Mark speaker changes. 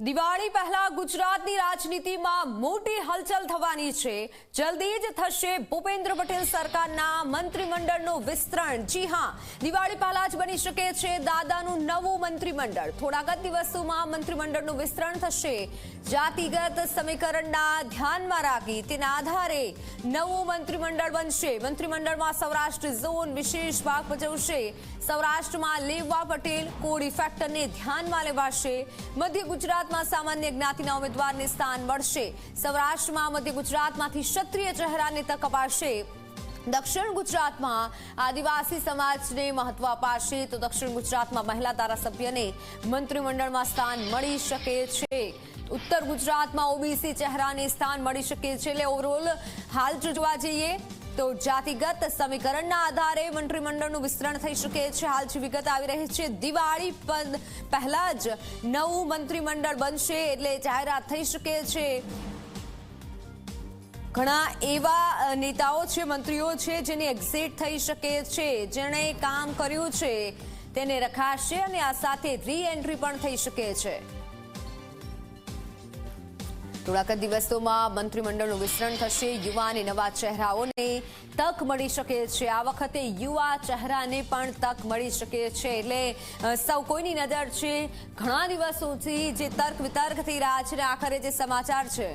Speaker 1: દિવાળી પહેલા ગુજરાતની રાજનીતિમાં મોટી હલચલ થવાની છે. જલ્દી જ થશે ભૂપેન્દ્ર પટેલ સરકારના મંત્રીમંડળનું વિસ્તરણ. જી હા, દિવાળી પહેલા જ બની શકે છે દાદાનું નવું મંત્રીમંડળ. થોડાક જ દિવસોમાં મંત્રીમંડળનું વિસ્તરણ થશે. જાતિગત સમીકરણના ધ્યાનમાં રાખી તેના આધારે નવું મંત્રીમંડળ બનશે. મંત્રીમંડળમાં સૌરાષ્ટ્ર ઝોન વિશેષ ભાગ ભજવશે. સૌરાષ્ટ્રમાં લેવા પટેલ કોળી ફેક્ટરને ધ્યાનમાં લેવાશે. મધ્ય ગુજરાતમાં સામાન્ય જ્ઞાતિના ઉમેદવારને સ્થાન મળશે. સૌરાષ્ટ્રમાં મધ્ય ગુજરાતમાંથી ક્ષત્રિય ચહેરાને તક અપાશે. દક્ષિણ ગુજરાતમાં આદિવાસી સમાજને મહત્વ અપાશે તો દક્ષિણ ગુજરાતમાં મહિલા ધારાસભ્યને મંત્રીમંડળમાં સ્થાન મળી શકે છે. ઉત્તર ગુજરાતમાં ઓબીસી ચહેરાને સ્થાન મળી શકે છે. એટલે ઓવરઓલ હાલ જોવા જઈએ તો જાતિગત સમીકરણના આધારે મંત્રીમંડળનું વિસ્તરણ થઈ શકે છે. હાલ જે વિગત આવી રહી છે, દિવાળી પહેલા જ નવું મંત્રીમંડળ બનશે એટલે જાહેરાત થઈ શકે છે. ઘણા એવા નેતાઓ છે, મંત્રીઓ છે જેની એક્ઝિટ થઈ શકે છે. જેણે કામ કર્યું છે તેને રખાશે અને આ સાથે રી એન્ટ્રી પણ થઈ શકે છે. થોડાક જ દિવસોમાં મંત્રીમંડળનું વિસ્તરણ થશે. યુવા અને નવા ચહેરાઓને તક મળી શકે છે. આ વખતે યુવા ચહેરાને પણ તક મળી શકે છે. એટલે સૌ કોઈની નજર છે ઘણા દિવસોથી જે તર્ક વિતર્ક થઈ રહ્યા છે અને આખરે જે સમાચાર છે